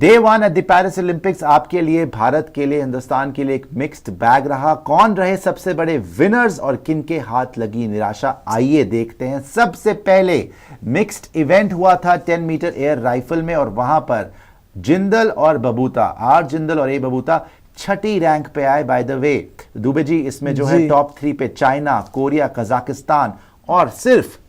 Day one at the Paris Olympics आपके लिए, भारत के लिए, हिंदुस्तान के लिए एक मिक्स्ड बैग रहा। कौन रहे सबसे बड़े विनर्स और किन के हाथ लगी निराशा, आइए देखते हैं। सबसे पहले मिक्स्ड इवेंट हुआ था 10 मीटर एयर राइफल में और वहां पर जिंदल और बबूता, आर जिंदल और ए बबूता छठी रैंक पे आए। By the way Dubey ji, इसमें जो है टॉप 3 पे चाइना, कोरिया, कजाकिस्तान और सिर्फ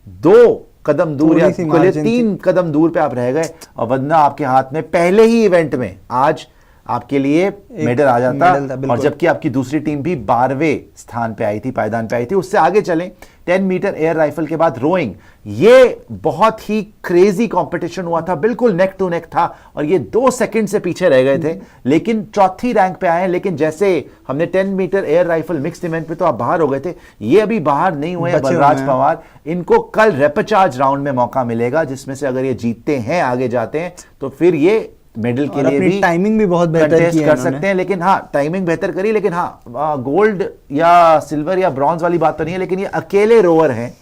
2 कदम दूर या 3 कदम दूर पे आप रह गए और वरना आपके हाथ में पहले ही इवेंट में आज आपके लिए मेडल आ जाता। और जबकि आपकी दूसरी टीम भी 12वें स्थान पे आई थी, पायदान पे आई थी। उससे आगे चलें, 10 मीटर एयर राइफल के बाद रोइंग, ये बहुत ही क्रेजी कंपटीशन हुआ था, बिल्कुल नेक टू नेक था और ये 2 सेकंड से पीछे रह गए थे, लेकिन चौथी रैंक पे आए हैं। लेकिन जैसे हमने 10 metre air rifle mixed event पे तो आप बाहर हो गए थे, ये अभी बाहर नहीं हुए हैं बलराज पवार। इनको कल रेपेचार्ज राउंड में मौका मिलेगा, जिसमें से अगर ये जीतते हैं, आगे जाते हैं, तो फिर ये मेडल के लिए भी टाइमिंग भी बहुत बेहतर की कर सकते हैं। लेकिन हाँ, टाइमिंग बेहतर करी, लेकिन हाँ, गोल्ड या सिल्वर या ब्रॉन्ज वाली बात तो नहीं है। लेकिन ये अकेले रोवर हैं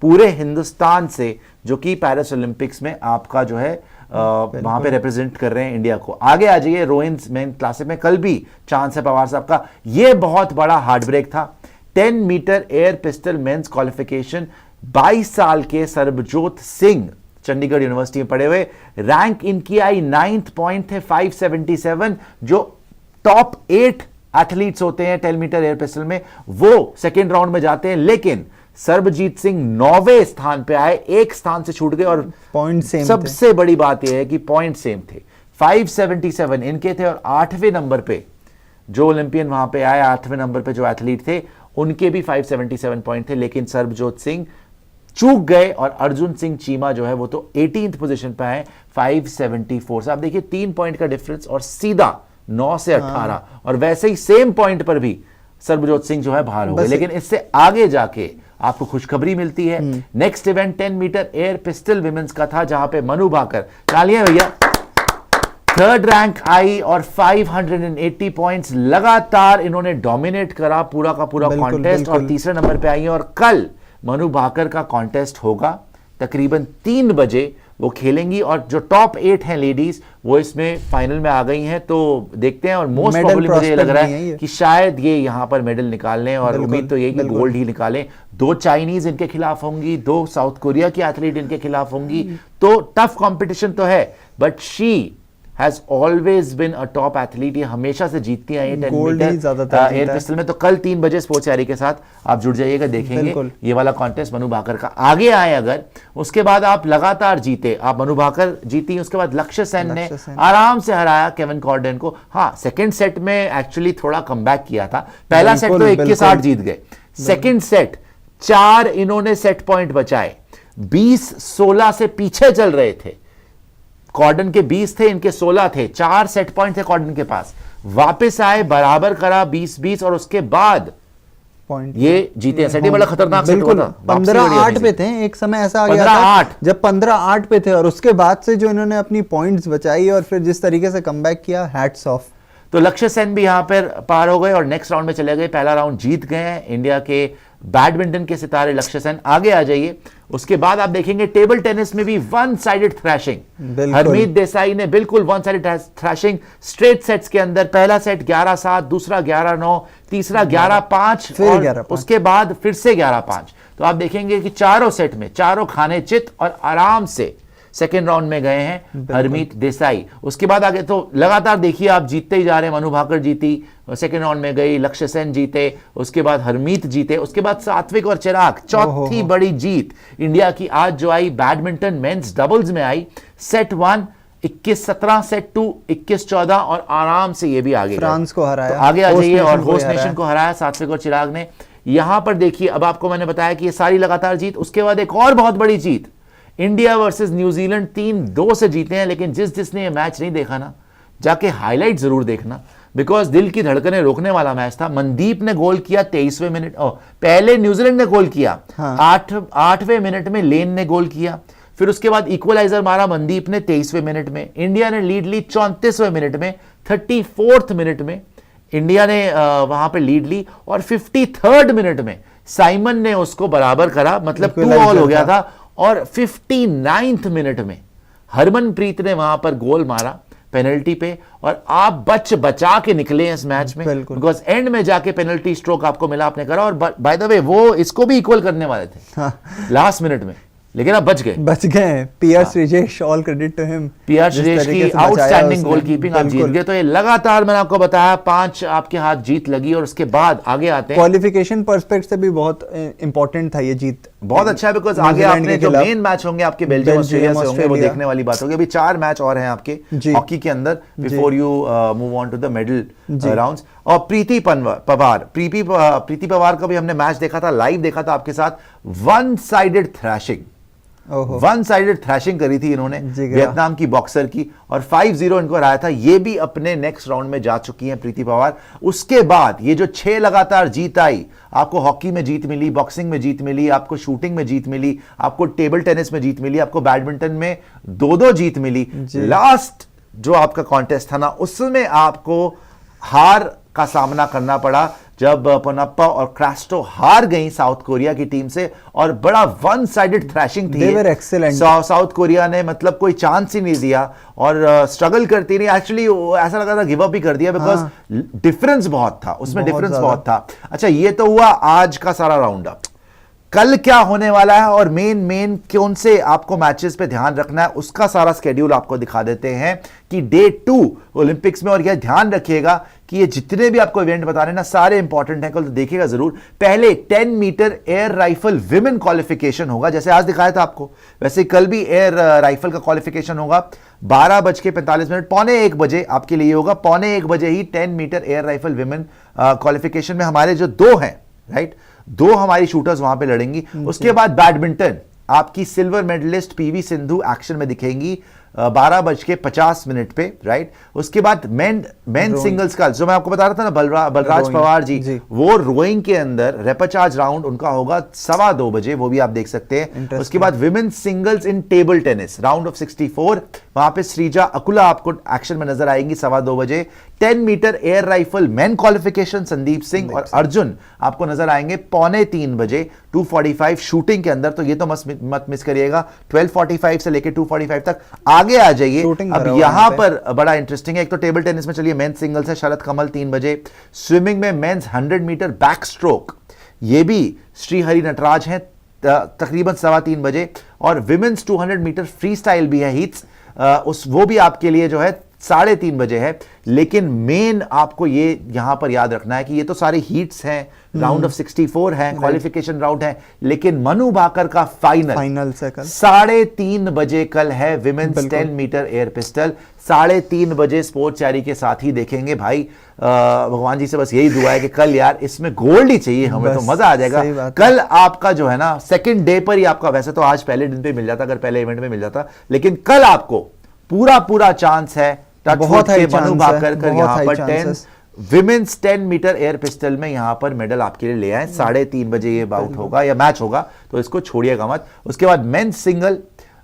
पूरे हिंदुस्तान से जो कि पेरिस ओलंपिक्स में आपका जो है वहां पे रिप्रेजेंट कर रहे हैं इंडिया को। आगे आ जाइए, रोइंस मेन क्लासिक में कल भी चांस है पवार साहब का। ये बहुत बड़ा हार्ड ब्रेक था। 10 metre air pistol men's qualification, 22 साल के सरबजोत सिंह चंडीगढ़ यूनिवर्सिटी में पढ़े हुए, रैंक इनकी आई 9th पॉइंट थे 577। जो टॉप 8 एथलीट्स होते हैं 10 मीटर एयर पिस्टल में, वो सेकेंड राउंड में जाते हैं। लेकिन सरबजीत सिंह 9वें स्थान पे आए, 1 स्थान से छूट गए और पॉइंट सेम। सबसे बड़ी बात यह है कि पॉइंट सेम थे, 577 इनके थे और 8वें नंबर पे जो ओलंपियन वहां पे आए, 8वें नंबर पे जो एथलीट थे उनके भी 577 पॉइंट थे। लेकिन सरबजोत सिंह चूक गए और अर्जुन सिंह चीमा जो है वो तो 18th पोजीशन पे आए 574 से। आप देखिए 3 पॉइंट का डिफरेंस और सीधा 9 से 18 और वैसे ही सेम पॉइंट पर भी सरबजोत सिंह जो है बाहर हो गए। लेकिन इससे आगे जाके आपको खुशखबरी मिलती है। Next event 10 metre air pistol women's का था, जहां पे मनु भाकर, तालियां भैया, 3rd रैंक आई और 580 पॉइंट्स लगातार इन्होंने डोमिनेट करा पूरा का पूरा कॉन्टेस्ट और तीसरे नंबर पे आई हैं। और कल मनु भाकर का कॉन्टेस्ट होगा तकरीबन 3 बजे वो खेलेंगी और जो टॉप 8 हैं लेडीज वो इसमें फाइनल में आ गई हैं। तो देखते हैं और मोस्ट प्रोबेबली मुझे ये लग रहा है कि शायद ये यहां पर मेडल निकाल लें और उम्मीद तो यही कि गोल्ड ही निकालें। 2 चाइनीज इनके खिलाफ होंगी, 2 साउथ कोरिया की एथलीट इनके खिलाफ होंगी। तो टफ कंपटीशन तो है, but she has always been a top athlete। ये हमेशा से जीतती आई है 10 मीटर एयर पिस्टल में। तो कल 3 बजे स्पोर्ट्स यारी के साथ आप जुड़ जाइएगा, देखेंगे ये वाला कॉन्टेस्ट मनु भाकर का। आगे आए अगर, उसके बाद आप लगातार जीते, आप मनु भाकर जीती, उसके बाद लक्ष्य सेन ने आराम से हराया केविन कॉर्डन को। हाँ, सेकंड सेट में एक्चुअली थोड़ा कमबैक किया था। पहला सेट तो 21-8 जीत गए, सेकंड सेट 4 इन्होंने सेट पॉइंट बचाए, 20-16 से पीछे चल रहे थे। कॉर्डन के 20 थे, इनके 16 थे, 4 सेट पॉइंट थे कॉर्डन के पास। वापस आए, बराबर करा 20-20 और उसके बाद पॉइंट ये जीते। सेट बड़ा खतरनाक सेट हुआ था, 15-8 पे थे। एक समय ऐसा आ गया था जब 15-8 पे थे और उसके बाद से जो इन्होंने अपनी पॉइंट्स बचाई और फिर जिस तरीके से कमबैक किया, हैट्स ऑफ। तो लक्ष्य सेन भी यहां पर पार हो गए और नेक्स्ट राउंड में चले गए। पहला राउंड जीत गए हैं इंडिया के बैडमिंटन के सितारे लक्ष्य सेन। आगे आ जाइए, उसके बाद आप देखेंगे टेबल टेनिस में भी 1 साइडेड थ्रैशिंग। हरमीत देसाई ने बिल्कुल 1 साइडेड थ्रैशिंग स्ट्रेट सेट्स के अंदर। पहला सेट 11-7, दूसरा 11-9, तीसरा 11-5 और उसके बाद फिर से 11-5। तो आप देखेंगे कि चारों सेट में चारों खाने चित और आराम से सेकेंड राउंड में गए हैं हरमीत देसाई। उसके बाद आगे तो लगातार देखिए आप जीतते ही जा रहे हैं। मनु भाकर जीती, सेकेंड राउंड में गई, लक्ष्य सेन जीते, उसके बाद हरमीत जीते, उसके बाद सात्विक और चिराग, चौथी बड़ी जीत इंडिया की आज जो आई बैडमिंटन मेंस डबल्स में आई। सेट 1 21-17, सेट 2 21-14 और आराम से ये भी आगे फ्रांस को हराया। तो आगे आ जाइए और होस्ट नेशन को हराया सात्विक और चिराग ने। यहां पर देखिए, अब आपको मैंने बताया कि ये सारी लगातार जीत। उसके बाद एक और बहुत बड़ी जीत, इंडिया वर्सेस न्यूजीलैंड 3-2 से जीते हैं। लेकिन जिसने ये मैच नहीं देखा ना, जाके हाईलाइट जरूर देखना, बिकॉज दिल की धड़कनें रोकने वाला मैच था। मनदीप ने गोल किया 23वें मिनट, पहले न्यूजीलैंड ने गोल किया 8वें मिनट में, लेन ने गोल किया, फिर उसके बाद इक्वलाइजर मारा मनदीप ने 23वें मिनट में। इंडिया ने लीड ली 34वें मिनट में, 34th मिनट में इंडिया ने वहां पे लीड ली और 53rd मिनट में साइमन ने उसको बराबर करा, मतलब 2-2 हो गया था। और 59th मिनट में हरमनप्रीत ने वहां पर गोल मारा पेनल्टी पे, और आप बचा के निकले इस मैच में, बिकॉज एंड में जाके पेनल्टी स्ट्रोक आपको मिला, आपने करा, और बाय द वे वो इसको भी इक्वल करने वाले थे लास्ट मिनट में, लेकिन आप बच गए। PR Sreejesh, all credit to him. PR Sreejesh की आउटस्टैंडिंग गोलकीपिंग, आप जीत गए। तो ये लगातार मैंने आपको बताया 5 आपके हाथ जीत लगी, और उसके बाद आगे आते हैं क्वालिफिकेशन पर्सपेक्ट से भी बहुत इंपॉर्टेंट था ये जीत, बहुत अच्छा है, बिकॉज आगे आपने जो मेन मैच होंगे आपके बेल्जियम ऑस्ट्रेलिया से होंगे, वो देखने वाली बात होगी। अभी 4 मैच और हैं आपके हॉकी के अंदर before you move on to the medal rounds. और प्रीति पवार का भी हमने मैच देखा था, लाइव देखा था आपके साथ। वन साइडेड थ्रैशिंग करी थी इन्होंने वियतनाम की बॉक्सर की, और 5-0 इनको हराया था। ये भी अपने नेक्स्ट राउंड में जा चुकी हैं प्रीति पवार। उसके बाद ये जो 6 लगातार जीत आई, आपको हॉकी में जीत मिली, बॉक्सिंग में जीत मिली, आपको शूटिंग में जीत मिली, आपको टेबल टेनिस में जीत मिली, आपको बैडमिंटन में 2-2 जीत मिली। लास्ट जो आपका कॉन्टेस्ट था ना, उसमें आपको हार का सामना करना पड़ा, जब पोनप्पा और क्रास्टो हार गई साउथ कोरिया की टीम से, और बड़ा वन साइडेड थ्रैशिंग थी। साउथ कोरिया ने मतलब कोई चांस ही नहीं दिया, और स्ट्रगल करती नहीं, एक्चुअली ऐसा लगा था गिव अप ही कर दिया, बिकॉज डिफरेंस बहुत था उसमें, डिफरेंस बहुत था। अच्छा, ये तो हुआ आज का सारा राउंड अप। कल क्या होने वाला है और मेन कौन से आपको मैचेस पे ध्यान रखना है, उसका सारा स्केड्यूल आपको दिखा देते हैं कि डे 2 ओलंपिक्स में। और यह ध्यान रखिएगा कि ये जितने भी आपको इवेंट बता रहे हैं ना, सारे इंपॉर्टेंट हैं, कल तो देखिएगा जरूर। पहले 10 metre air rifle women qualification होगा, जैसे आज दिखाया था आपको, वैसे कल भी एयर राइफल का क्वालिफिकेशन होगा 12:45, 1:45 बजे आपके लिए होगा। 1:45 बजे ही 10 metre air rifle women qualification में हमारे जो 2 हैं, राइट, 2 हमारी शूटर्स वहां पे लड़ेंगी। उसके बाद बैडमिंटन, आपकी silver medallist PV Sindhu action में दिखेंगी 12:50 पे, राइट। उसके बाद मेन सिंगल्स का जो मैं आपको बता रहा था ना, बलराज पवार जी, वो रोइंग के अंदर रेपचार्ज राउंड उनका होगा 2:15 बजे, वो भी आप देख सकते हैं। उसके बाद women singles in table tennis round of 64, वहां पे श्रीजा अकुला आपको एक्शन में नजर आएंगी 2:15 बजे। 10 metre air rifle men qualification Sandeep Singh और अर्जुन आपको नजर आएंगे 2:45 बजे 2:45 शूटिंग के अंदर, तो ये तो मत मिस करिएगा। 12:45 से लेकर 2:45 तक आगे आ जाइए। अब यहां पर बड़ा इंटरेस्टिंग है, एक तो टेबल टेनिस में चलिए मेंस सिंगल्स है, शरद कमल 3 बजे। स्विमिंग में मेंस 100 मीटर बैक स्ट्रोक, ये भी श्रीहरि नटराज हैं तकरीबन 3:15 बजे। और विमेंस 200 मीटर फ्री स्टाइल भी है हीट्स, वो भी आपके लिए जो है 3:30 बजे है। लेकिन मेन आपको ये यहां पर याद रखना है कि ये तो सारे हीट्स हैं, राउंड ऑफ 64 है, क्वालिफिकेशन राउंड है, लेकिन मनु भाकर का फाइनल से कल 3:30 बजे कल है विमेंस 10 मीटर एयर पिस्टल। 3:30 बजे स्पोर्ट्स चैरी के साथ ही देखेंगे भाई। भगवान जी से बस यही दुआ है कि कल यार इसमें गोल्ड ही चाहिए हमें, तो मजा आ जाएगा। कल आपका जो है ना सेकंड डे पर ही आपका, वैसे तो आज पहले दिन पे मिल जाता, अगर पहले इवेंट में मिल जाता, लेकिन कल आपको पूरा चांस है बहुत मनु भाकर कर यहां पर 10 विमेंस 10 मीटर एयर पिस्टल में यहां पर मेडल आपके लिए ले आए। 3:30 बजे ये बाउट होगा या मैच होगा, तो इसको छोड़िएगा मत। उसके बाद men's single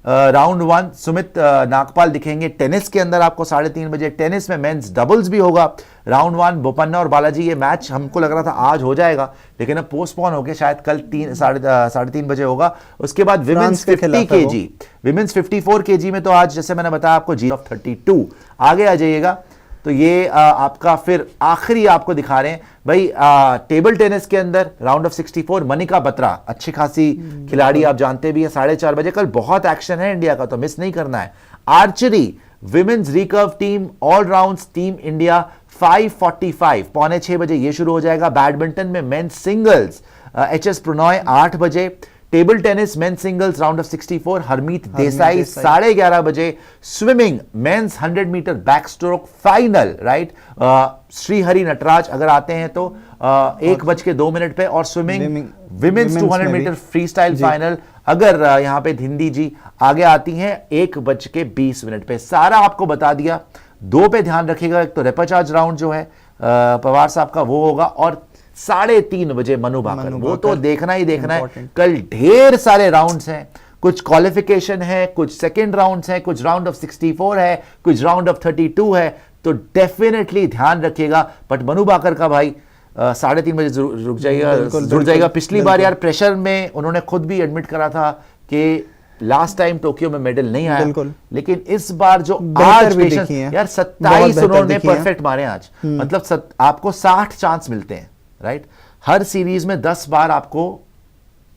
round 1 Sumit Nagpal दिखेंगे टेनिस के अंदर आपको 3:30 बजे। टेनिस में मेंस डबल्स भी होगा राउंड 1, बोपन्ना और बालाजी। ये मैच हमको लग रहा था आज हो जाएगा, लेकिन अब पोस्टपोन हो गया, शायद कल 3:30 बजे होगा। उसके बाद विमेंस 50 kg, विमेंस 54 kg में तो आज जैसे मैंने बताया आपको G32 आगे आ जाइएगा। तो ये आपका फिर आखिरी आपको दिखा रहे हैं भाई टेबल टेनिस के अंदर राउंड ऑफ 64 मनिका बत्रा, अच्छी खासी खिलाड़ी आप जानते भी हैं। 4:30 बजे कल बहुत एक्शन है इंडिया का, तो मिस नहीं करना है। Archery women's recurve team all rounds team India 5:45 5:45 बजे ये शुरू हो जाएगा। बैडमिंटन में मेंस सिंगल्स HS प्रणॉय 8 बजे। Table tennis men's singles round of 64 Harmeet Desai 11:30 बजे। Swimming men's 100 metre backstroke final, right, Srihari Nataraj अगर आते हैं तो 1:02 पे। और swimming women's 200 metre freestyle final अगर यहां पे हिंदी जी आगे आती हैं 1:20 पे। सारा आपको बता दिया। 2 पे ध्यान रखिएगा, एक तो रेपचार्ज राउंड जो है पवार साहब का वो होगा, और 3:30 बजे मनु भाकर, वो तो देखना ही देखना है। कल ढेर सारे राउंड्स हैं, कुछ क्वालिफिकेशन है, कुछ सेकंड राउंड्स हैं, कुछ राउंड ऑफ 64 है, कुछ राउंड ऑफ 32 है, तो डेफिनेटली ध्यान रखिएगा। बट मनु भाकर का भाई 3:30 बजे जुड़ जाएगा। पिछली बार यार प्रेशर में उन्होंने खुद भी एडमिट करा था कि लास्ट टाइम टोक्यो में मेडल नहीं आया, बिल्कुल। लेकिन इस बार जो बेहतर आज भी पेशेंस, दिखी हैं। यार बहुत 27 बेहतर उन्होंने दिखी हैं। परफेक्ट मारे आज, मतलब आपको 60 चांस मिलते हैं, राइट। हर सीरीज में 10 बार आपको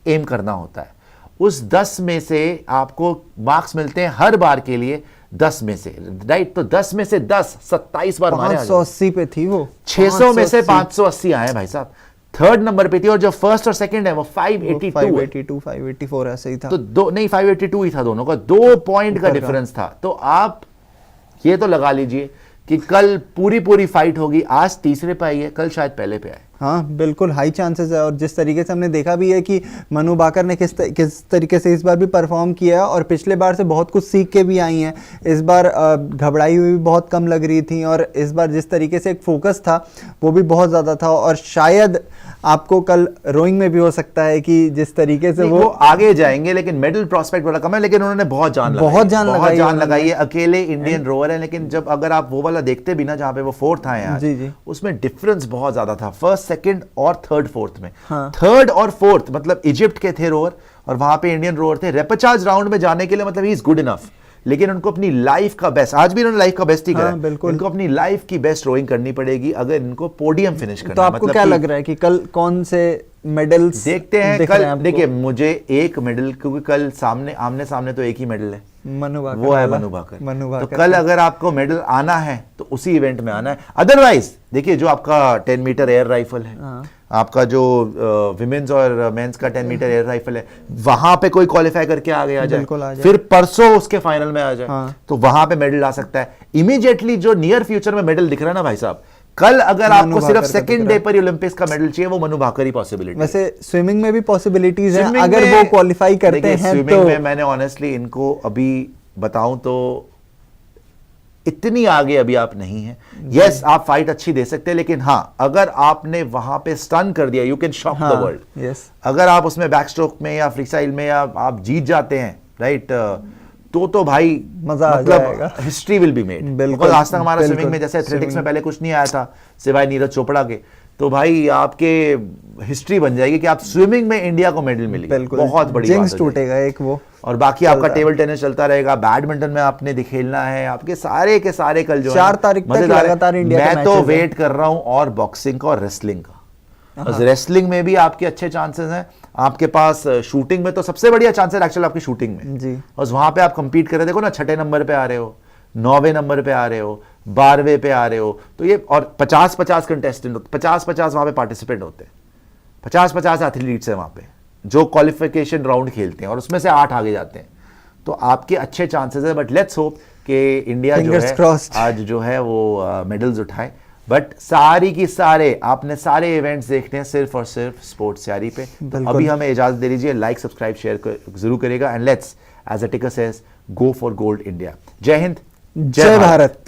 एम करना होता है, उस 10 में से आपको मार्क्स मिलते हैं हर बार के लिए 10 में से, राइट। तो 10 में से 10 27 बार मारे आज। 580 पे थी वो, 600 में से 580 आए भाई साहब, थर्ड नंबर पे थी, और जो फर्स्ट और सेकंड है वो 582 584 ऐसे ही था। तो दो नहीं 582 ही था दोनों का, 2 पॉइंट का डिफरेंस था। तो आप ये तो लगा लीजिए कि कल पूरी फाइट होगी, आज तीसरे पे आई है, कल शायद पहले पे आए। हाँ बिल्कुल हाई चांसेस है, और जिस तरीके से हमने देखा भी है कि मनु भाकर ने किस तरीके से इस बार भी परफॉर्म किया है, और पिछले बार से बहुत कुछ सीख के भी आई हैं। इस बार घबराई हुई भी बहुत कम लग रही थी, और इस बार जिस तरीके से एक फोकस था वो भी बहुत ज़्यादा था। और शायद आपको कल रोइंग में भी हो सकता है कि जिस तरीके से वो आगे जाएंगे, लेकिन मेडल प्रोस्पेक्ट बड़ा कम है, लेकिन उन्होंने बहुत जान लगाई है। अकेले इंडियन रोवर है, लेकिन जब अगर आप वो वाला देखते भी ना जहाँ पे वो फोर्थ आए आज, जी। उसमें डिफरेंस बहुत ज्यादा था फर्स्ट सेकंड और थर्ड फोर्थ में। हाँ। थर्ड और फोर्थ मतलब इजिप्ट के थे रोवर, और वहां पे इंडियन रोवर थे। रेपेचाज राउंड में जाने के लिए मतलब ही इज गुड इनफ, लेकिन उनको अपनी लाइफ का बेस्ट, आज भी इन्होंने लाइफ का बेस्ट ही करा। बिल्कुल। इनको अपनी लाइफ की बेस्ट रोइंग करनी पड़ेगी अगर इनको पोडियम फिनिश करना। तो आपको क्या लग रहा है कि कल कौन से मेडल्स देखते हैं कल? देखिए मुझे एक मेडल, क्योंकि कल सामने आमने सामने तो एक ही मेडल है, मनु भाकर, वो है मनु भाकर। तो कल अगर आपको मेडल आना है तो उसी इवेंट में आना है। अदरवाइज देखिए जो आपका 10 मीटर एयर राइफल है, आपका जो विमेन्स और मेंस का 10 मीटर एयर राइफल है, वहां पे कोई क्वालिफाई करके आगे आ जाए, फिर परसों उसके फाइनल में आ जाए, तो वहां पे मेडल आ सकता है। इमीडिएटली जो नियर फ्यूचर में मेडल दिख रहा है ना भाई साहब, कल अगर आपको सिर्फ सेकंड डे पर ओलंपिक्स का मेडल चाहिए, वो मनु भाकर ही पॉसिबिलिटी। वैसे स्विमिंग में भी पॉसिबिलिटीज है, अगर वो क्वालिफाई करते हैं। स्विमिंग में मैंने ऑनेस्टली इनको अभी बताऊं तो इतनी आगे अभी आप नहीं है। यस आप फाइट अच्छी दे सकते हैं, लेकिन हाँ अगर आपने वहां पे स्टन कर दिया, you can shock the world. Yes अगर आप उसमें बैक स्ट्रोक में या फ्री स्टाइल में या आप जीत जाते हैं, राइट, तो भाई मजा मतलब हिस्ट्री विल बी मेड। बिल्कुल आज तक हमारा स्विमिंग में जैसे एथलेटिक्स में पहले कुछ नहीं आया था सिवाय नीरज चोपड़ा के, तो भाई आपके हिस्ट्री बन जाएगी कि आप स्विमिंग में इंडिया को मेडल मिली, बहुत बड़ी जिंक्स टूटेगा एक वो। और बाकी आपका टेबल टेनिस चलता रहेगा, बैडमिंटन में आपने खेलना है, आपके सारे के सारे कल जो 4 तारीख तक लगातार इंडिया के मैं तो वेट कर रहा हूं, और बॉक्सिंग का और रेसलिंग का। रेसलिंग में भी आपके अच्छे चांसेस हैं, आपके पास शूटिंग में तो सबसे बढ़िया चांसेस एक्चुअली आपकी शूटिंग में जी। और वहां पे आप कंपीट कर रहे, देखो ना 6ठे नंबर पे आ रहे हो, 9वें नंबर पे आ रहे हो, 12वें पे आ रहे हो, तो ये और 50-50 कंटेस्टेंट, 50-50 वहां पे पार्टिसिपेंट होते हैं, 50-50 एथलीट्स हैं वहां पे जो क्वालिफिकेशन राउंड खेलते हैं, और उसमें से 8 आगे जाते हैं, तो आपके अच्छे चांसेस है। बट लेट्स होप कि इंडिया जो है आज जो है वो मेडल्स उठाए। बट सारी की सारे आपने सारे इवेंट्स देखने हैं सिर्फ और सिर्फ स्पोर्ट्स तैयारी पे। तो अभी हमें इजाजत दे दीजिए, लाइक सब्सक्राइब शेयर जरूर करेगा, एंड लेट्स एज अ टिकर says go for gold India. जय हिंद, जय भारत।